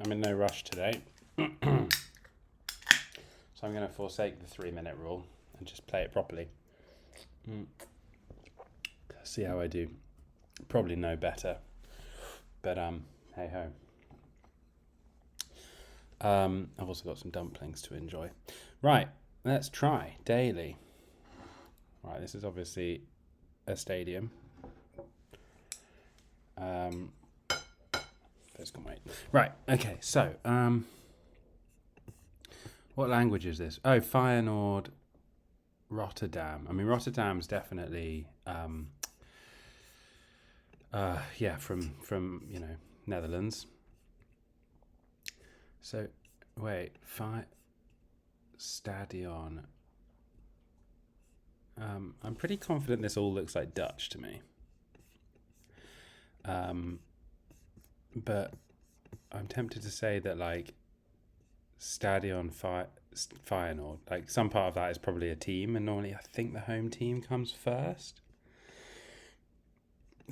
I'm in no rush today. So I'm going to forsake the 3-minute rule and just play it properly. See how I do. Probably know better. But hey ho. I've also got some dumplings to enjoy. Right, let's try. Daily. Right, this is obviously a stadium. Physical weight. Right, okay, so what language is this? Oh, Feyenoord, Rotterdam. I mean, Rotterdam's definitely from Netherlands. So wait, Stadion. I'm pretty confident this all looks like Dutch to me. But I'm tempted to say that like Stadion Feyenoord, like some part of that is probably a team, and normally I think the home team comes first.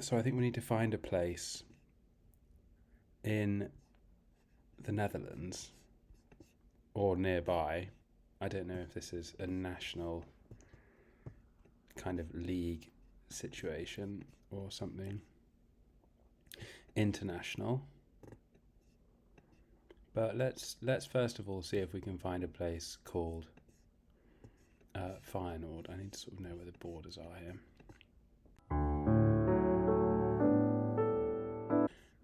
So I think we need to find a place in the Netherlands or nearby. I don't know if this is a national kind of league situation or something. International. But let's first of all see if we can find a place called Feyenoord. I need to sort of know where the borders are here.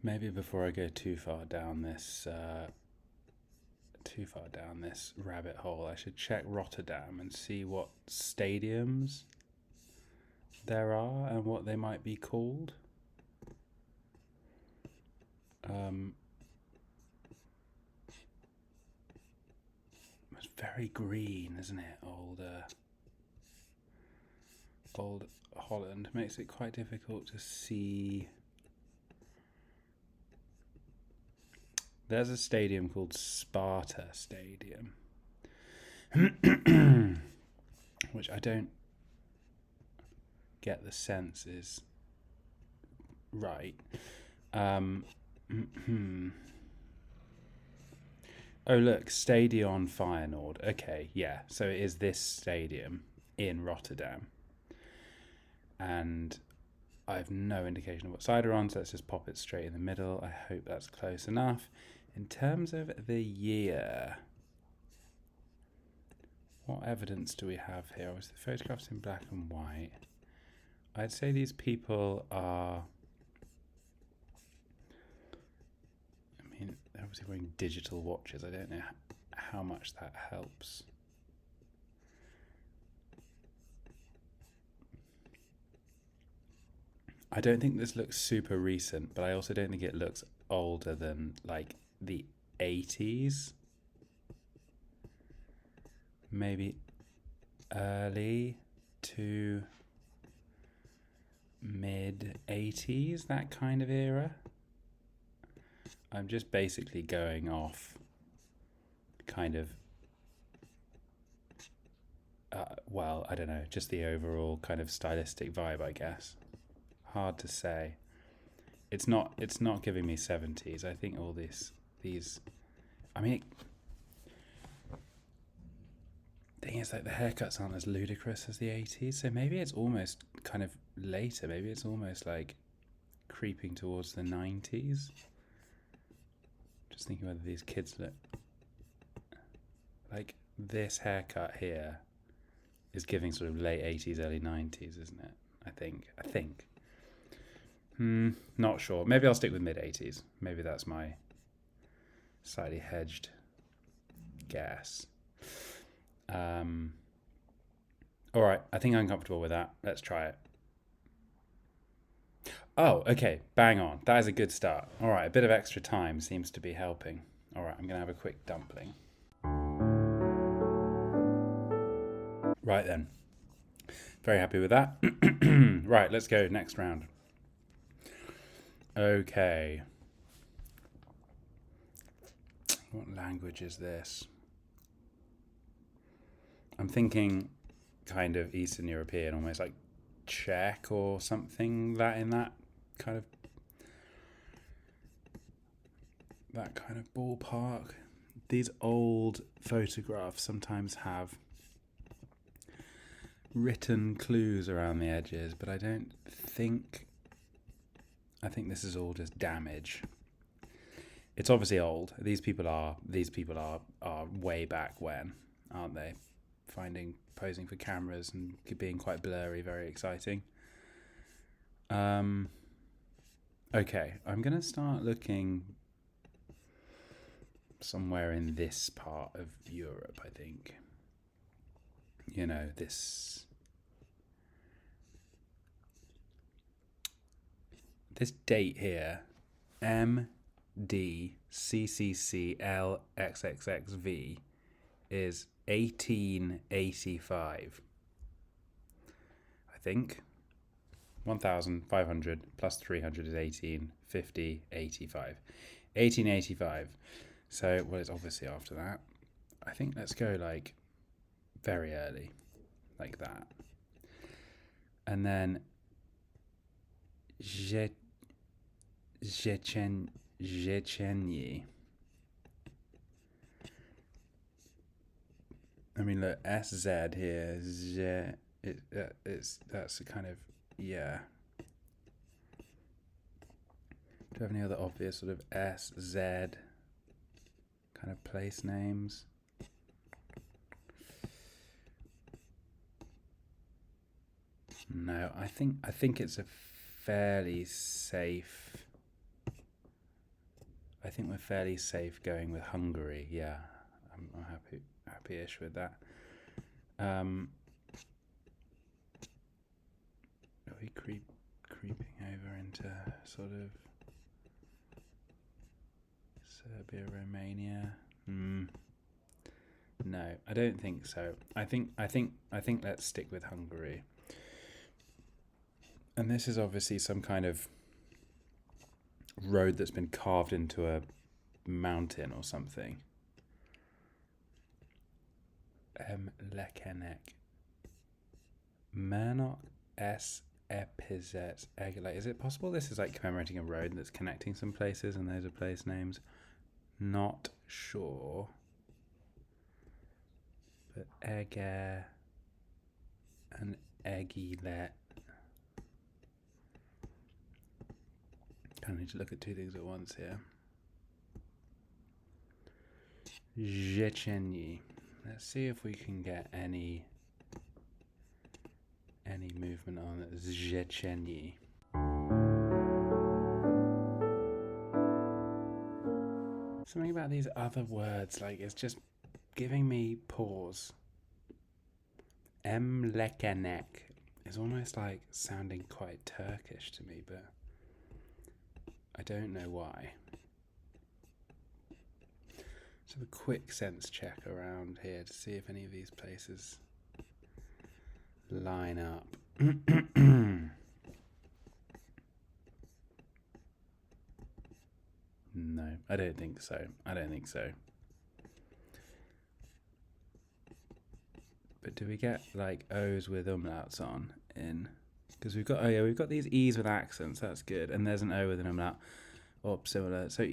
Maybe before I go too far down this rabbit hole, I should check Rotterdam and see what stadiums there are and what they might be called. It's very green, isn't it? Old Holland makes it quite difficult to see. There's a stadium called Sparta Stadium, which I don't get the sense is right. Oh look, Stadion Feyenoord. Okay, yeah. So it is this stadium in Rotterdam. And I have no indication of what side we're on, so let's just pop it straight in the middle. I hope that's close enough. In terms of the year, what evidence do we have here? Was the photographs in black and white? I'd say these people are... they're obviously wearing digital watches. I don't know how much that helps. I don't think this looks super recent, but I also don't think it looks older than like the 80s. Maybe early to mid 80s, that kind of era. I'm just basically going off kind of, I don't know, just the overall kind of stylistic vibe, I guess. Hard to say. It's not giving me 70s. I think all these I mean, the thing is, like, the haircuts aren't as ludicrous as the 80s, so maybe it's almost kind of later. Maybe it's almost like creeping towards the 90s. Just thinking whether these kids look like this haircut here is giving sort of late 80s, early 90s, isn't it? I think. Not sure. Maybe I'll stick with mid 80s. Maybe that's my slightly hedged guess. All right, I think I'm comfortable with that. Let's try it. Oh, okay, bang on. That is a good start. All right, a bit of extra time seems to be helping. All right, I'm going to have a quick dumpling. Right then. Very happy with that. Right, let's go next round. Okay. What language is this? I'm thinking kind of Eastern European, almost like Czech or something, that in that kind of that kind of ballpark. These old photographs sometimes have written clues around the edges, but I think this is all just damage. It's obviously old. These people are way back when, aren't they? Posing for cameras and being quite blurry, very exciting. Okay, I'm gonna start looking somewhere in this part of Europe, I think. You know, this date here, MDCCCLXXXV, is 1885. I think 1,500 plus 300 is 1850, 85. 1885. So, well, it's obviously after that. I think let's go like very early, like that. And then Zhechenyi. I mean, look, SZ here. That's a kind of, yeah. Do you have any other obvious sort of SZ kind of place names? No, I think it's a fairly safe. I think we're fairly safe going with Hungary. Yeah, I'm happy-ish with that. Are we creeping over into sort of Serbia, Romania? No, I don't think so. I think let's stick with Hungary. And this is obviously some kind of road that's been carved into a mountain or something. Lekenek. Mernok S. Epizet Egale. Is it possible this is like commemorating a road that's connecting some places and those are place names? Not sure. But Eger and Egilet. Kind of need to look at two things at once here. Zhechenyi. Let's see if we can get any movement on Zhechenyi. Something about these other words, like it's just giving me pause. Emlekenek is almost like sounding quite Turkish to me, but I don't know why. Let's have a quick sense check around here to see if any of these places line up. No, I don't think so. But do we get like O's with umlauts on in? Because we've got these E's with accents. That's good, and there's an O with an umlaut or similar. So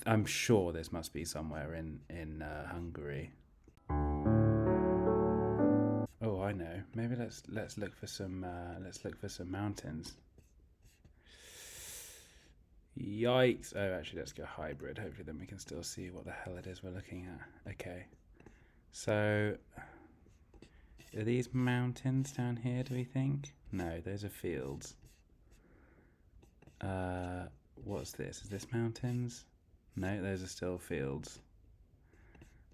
I'm sure this must be somewhere in Hungary. Oh, I know. Maybe let's look for some mountains. Yikes! Oh, actually, let's go hybrid. Hopefully, then we can still see what the hell it is we're looking at. Okay, so are these mountains down here? Do we think? No, those are fields. What's this? Is this mountains? No, those are still fields.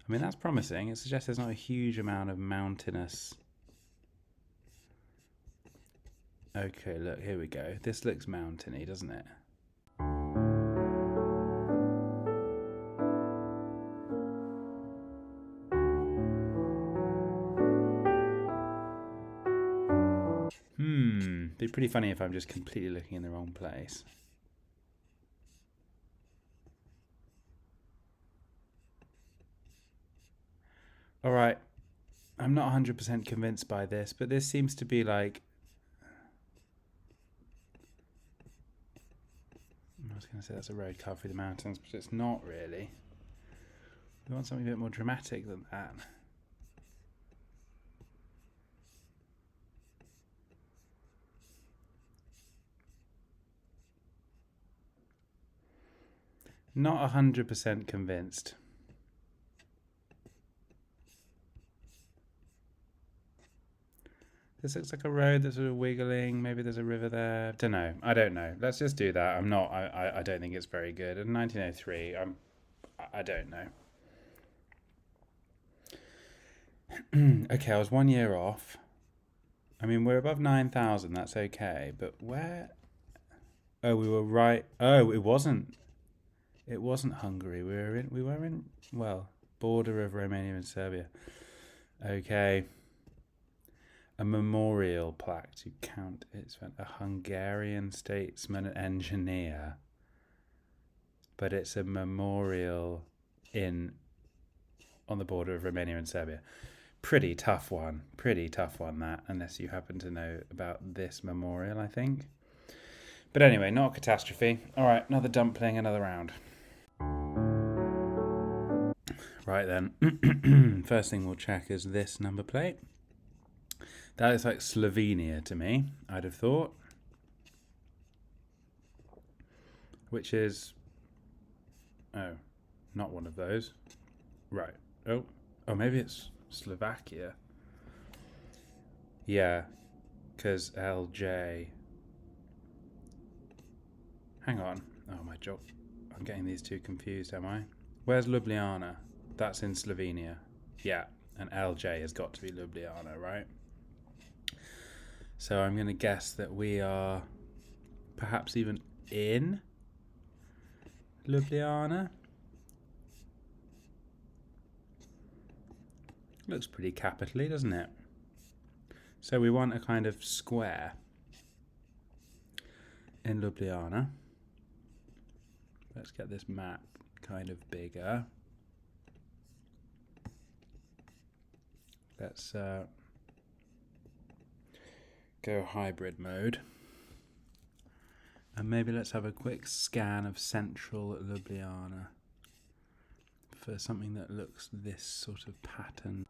I mean, that's promising. It suggests there's not a huge amount of mountainous. Okay, look, here we go. This looks mountainy, doesn't it? Be pretty funny if I'm just completely looking in the wrong place. All right, I'm not 100% convinced by this, but this seems to be like, I was going going to say that's a road cut through the mountains, but it's not really. We want something a bit more dramatic than that. Not 100% convinced. This looks like a road that's sort of wiggling. Maybe there's a river there. Don't know. I don't know. Let's just do that. I don't think it's very good. In 1903, I don't know. Okay, I was 1 year off. I mean, we're above 9,000. That's okay. But where? Oh, we were right. Oh, it wasn't. It wasn't Hungary. We were in. Well, border of Romania and Serbia. Okay. A memorial plaque to count its a Hungarian statesman and engineer. But it's a memorial on the border of Romania and Serbia. Pretty tough one, that, unless you happen to know about this memorial, I think. But anyway, not a catastrophe. All right, another dumpling, another round. Right then, first thing we'll check is this number plate. That is like Slovenia to me, I'd have thought. Which is... Oh, not one of those. Right. Oh, maybe it's Slovakia. Yeah, because LJ... Hang on. Oh, my job. I'm getting these two confused, am I? Where's Ljubljana? That's in Slovenia. Yeah, and LJ has got to be Ljubljana, right? So I'm going to guess that we are perhaps even in Ljubljana. Looks pretty capitally, doesn't it? So we want a kind of square in Ljubljana. Let's get this map kind of bigger. Let's go hybrid mode. And maybe let's have a quick scan of central Ljubljana for something that looks this sort of pattern.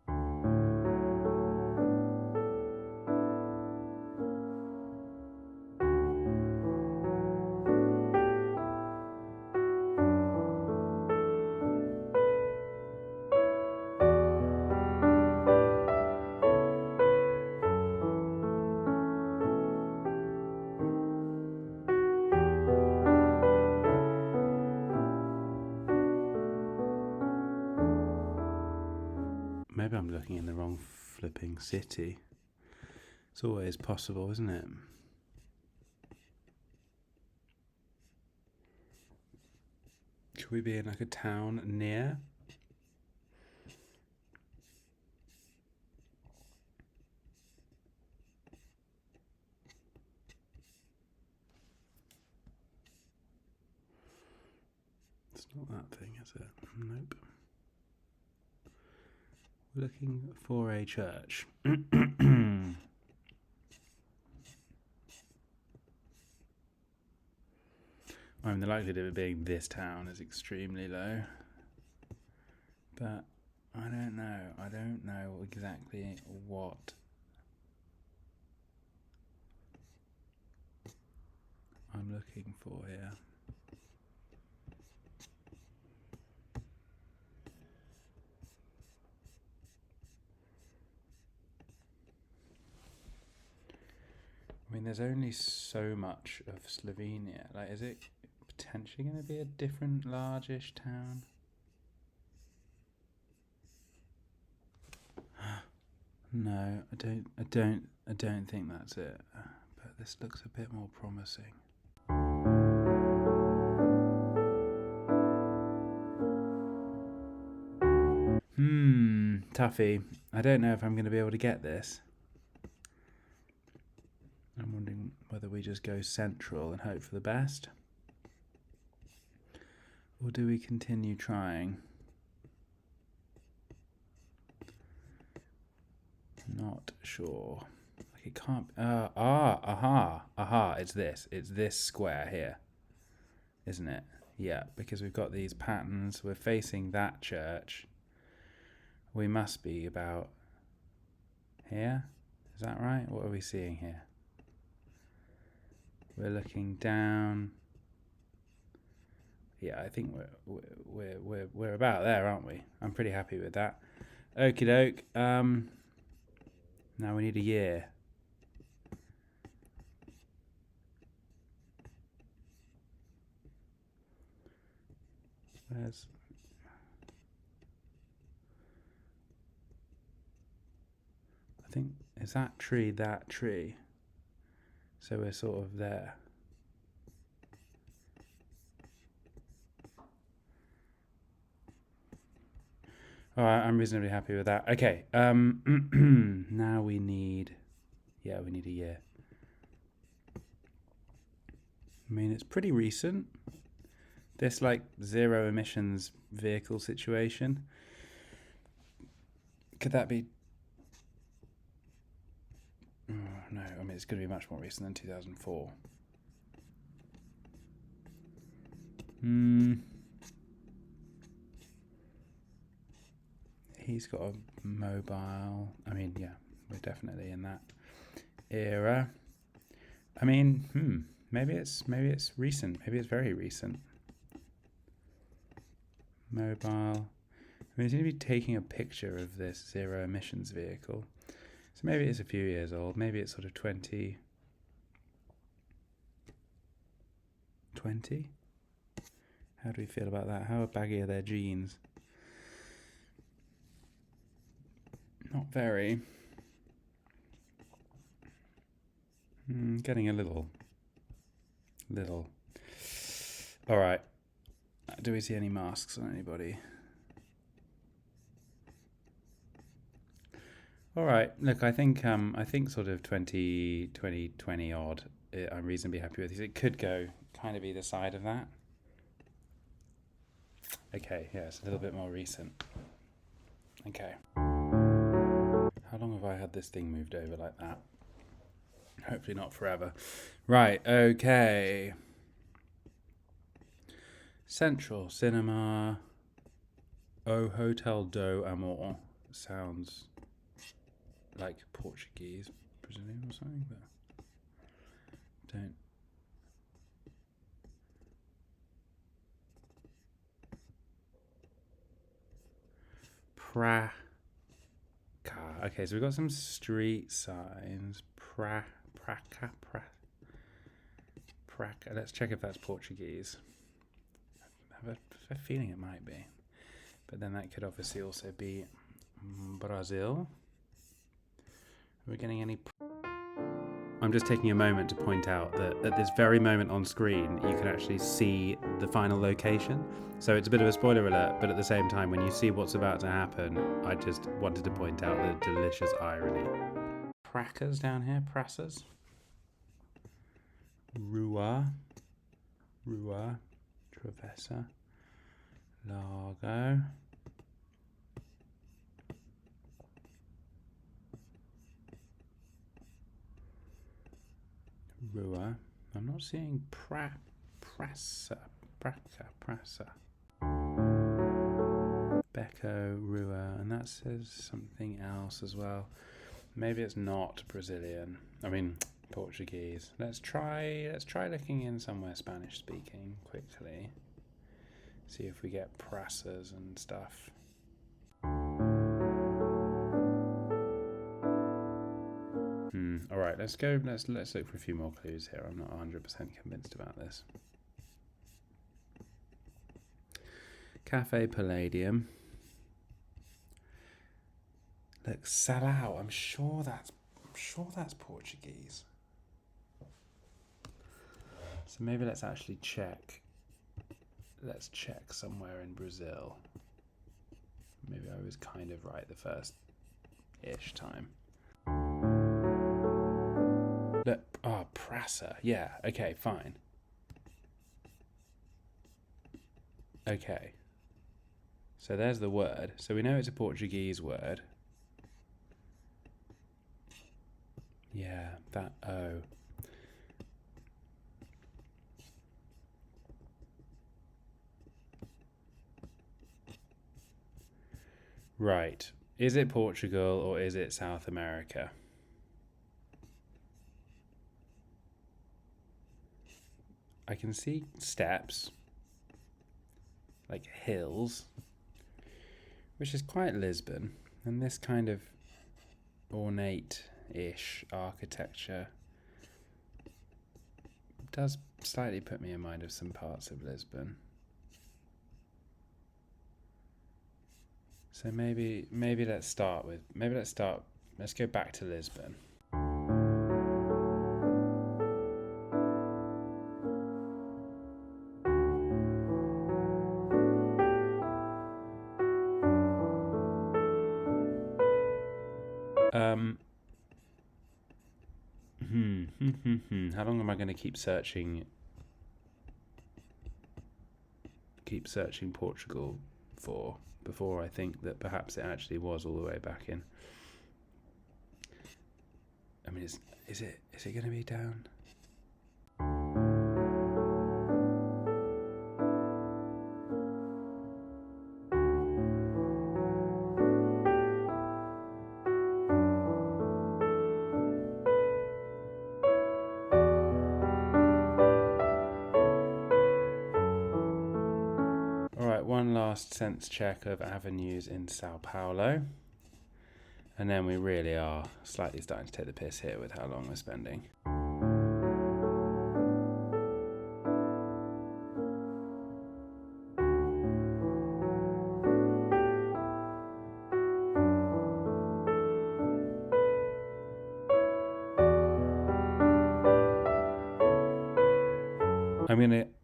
Maybe I'm looking in the wrong flipping city. It's always possible, isn't it? Should we be in like a town near? It's not that thing, is it? Nope. We're looking for a church. I mean, the likelihood of it being this town is extremely low. But I don't know. I don't know exactly what I'm looking for here. I mean, there's only so much of Slovenia. Like, is it potentially going to be a different largish town? No, I don't think that's it. But this looks a bit more promising. Toughie. I don't know if I'm going to be able to get this. I'm wondering whether we just go central and hope for the best. Or do we continue trying? Not sure. Like it can't... aha, it's this. It's this square here. isn't it? Yeah, because we've got these patterns. We're facing that church. We must be about here. Is that right? What are we seeing here? We're looking down. Yeah, I think we're about there, aren't we? I'm pretty happy with that. Okie doke. Now we need a year. Where's... I think, is that tree that tree? So we're sort of there. All right, I'm reasonably happy with that. Okay, now we need... Yeah, we need a year. I mean, it's pretty recent. This, like, zero emissions vehicle situation. Could that be... Oh, no, I mean, it's going to be much more recent than 2004. He's got a mobile. I mean, yeah, we're definitely in that era. I mean, maybe it's recent. Maybe it's very recent. Mobile. I mean, he's going to be taking a picture of this zero emissions vehicle. So maybe it's a few years old. Maybe it's sort of 20. How do we feel about that? How baggy are their jeans? Not very. Getting a little. All right. Do we see any masks on anybody? All right. Look, I think sort of 20 odd. I'm reasonably happy with. It could go kind of either side of that. Okay. Yeah, it's a little bit more recent. Okay. How long have I had this thing moved over like that? Hopefully not forever. Right, okay. Central Cinema. Oh, Hotel do Amor. Sounds like Portuguese, Brazilian or something, but don't. Okay, so we've got some street signs. Let's check if that's Portuguese. I have a feeling it might be. But then that could obviously also be Brazil. Are we getting any... I'm just taking a moment to point out that at this very moment on screen, you can actually see the final location. So it's a bit of a spoiler alert, but at the same time, when you see what's about to happen, I just wanted to point out the delicious irony. Prakas down here, Prassas. Rua, Travessa, Largo. Rua. I'm not seeing Prassa. Becco, Rua, and that says something else as well. Maybe it's not Brazilian. I mean, Portuguese. Let's try looking in somewhere Spanish speaking quickly. See if we get Prassas and stuff. All right, let's go. Let's look for a few more clues here. I'm not 100% convinced about this. Cafe Palladium. Look, Salao. I'm sure that's Portuguese. So maybe let's actually check. Let's check somewhere in Brazil. Maybe I was kind of right the first-ish time. Look, Prassa. Yeah, okay, fine. Okay. So there's the word. So we know it's a Portuguese word. Yeah, that O. Right. Is it Portugal or is it South America? I can see steps, like hills, which is quite Lisbon. And this kind of ornate-ish architecture does slightly put me in mind of some parts of Lisbon. So maybe let's go back to Lisbon. How long am I going to keep searching Portugal for before I think that perhaps it actually was all the way back in? I mean, is it going to be down? One last sense check of avenues in Sao Paulo. And then we really are slightly starting to take the piss here with how long we're spending.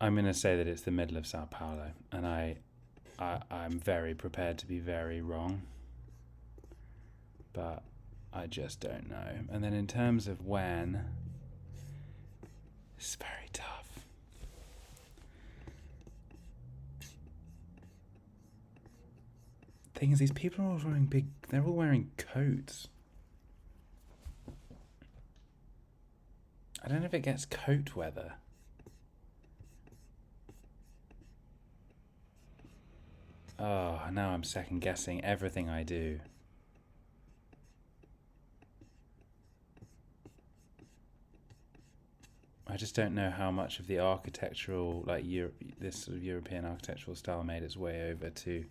I'm gonna say that it's the middle of Sao Paulo, and I'm very prepared to be very wrong, but I just don't know. And then in terms of when, it's very tough. Thing is, these people are all they're all wearing coats. I don't know if it gets coat weather. Oh, now I'm second guessing everything I do. I just don't know how much of the architectural, this sort of European architectural style made its way over to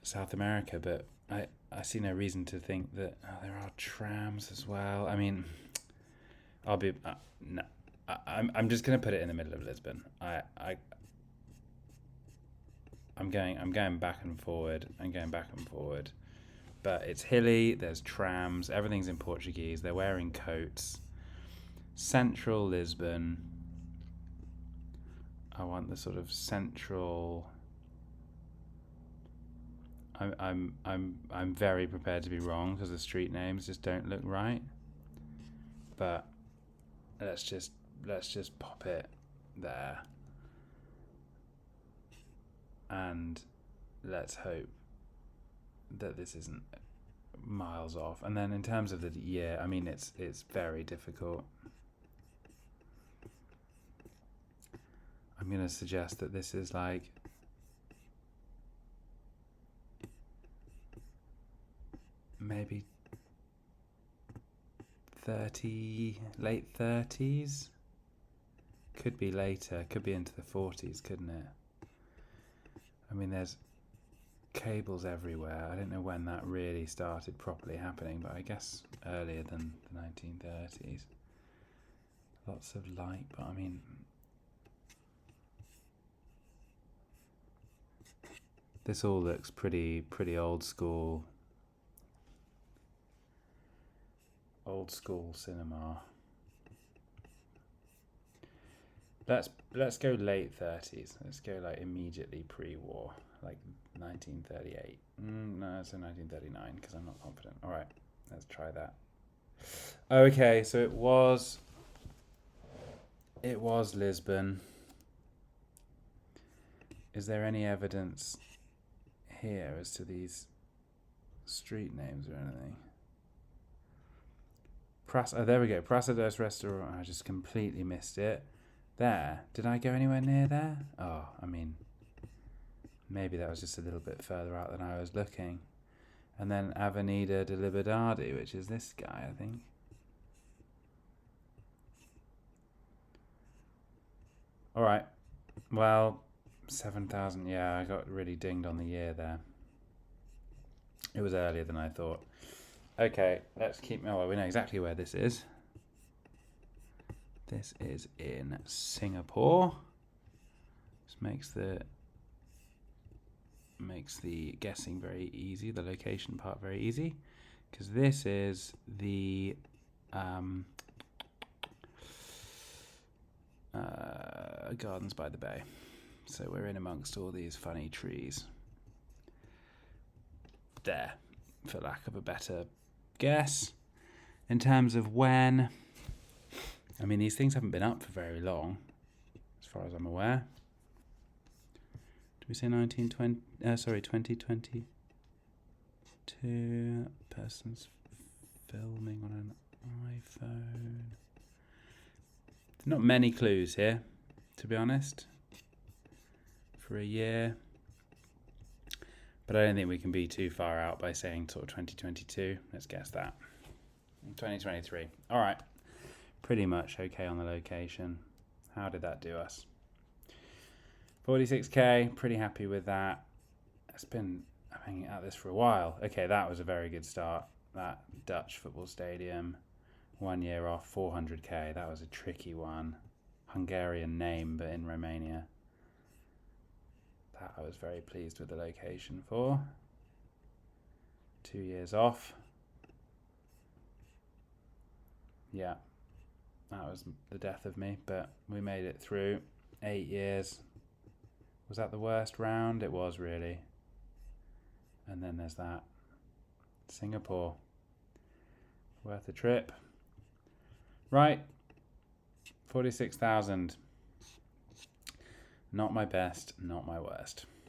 South America, but I see no reason to think that there are trams as well. I mean, no, I'm just going to put it in the middle of Lisbon. I'm going back and forward. But it's hilly, there's trams, everything's in Portuguese, they're wearing coats. Central Lisbon. I want the sort of central. I'm very prepared to be wrong because the street names just don't look right. But let's just pop it there. And let's hope that this isn't miles off. And then in terms of the year, I mean, it's very difficult. I'm going to suggest that this is like maybe late 30s. Could be later, could be into the 40s, couldn't it? I mean, there's cables everywhere. I don't know when that really started properly happening, but I guess earlier than the 1930s. Lots of light, but I mean, this all looks pretty old school. Old school cinema. Let's go late 30s. Let's go like immediately pre-war, like 1938. No, it's 1939 because I'm not confident. All right, let's try that. Okay, so it was Lisbon. Is there any evidence here as to these street names or anything? There we go. Praça dos Restaurant. I just completely missed it. There. Did I go anywhere near there? Oh, I mean, Maybe that was just a little bit further out than I was looking. And then Avenida de Liberdade, which is this guy, I think. All right. Well, 7,000. Yeah, I got really dinged on the year there. It was earlier than I thought. Okay, let's keep... Oh, well, we know exactly where this is. This is in Singapore. This makes the guessing very easy, the location part very easy, because this is the Gardens by the Bay. So we're in amongst all these funny trees. There, for lack of a better guess. In terms of when, I mean, these things haven't been up for very long, as far as I'm aware. Did we say 2022? Person's filming on an iPhone. There's not many clues here, to be honest, for a year. But I don't think we can be too far out by saying sort of 2022. Let's guess that. 2023. All right. Pretty much okay on the location. How did that do us? 46k. Pretty happy with that. It's been hanging at this for a while. Okay, that was a very good start. That Dutch football stadium. 1 year off, 400k. That was a tricky one. Hungarian name, but in Romania. That I was very pleased with the location for. 2 years off. Yeah, that was the death of me, but we made it through. 8 years. Was that the worst round? It was, really. And then there's that. Singapore. Worth a trip. Right. 46,000. Not my best, not my worst.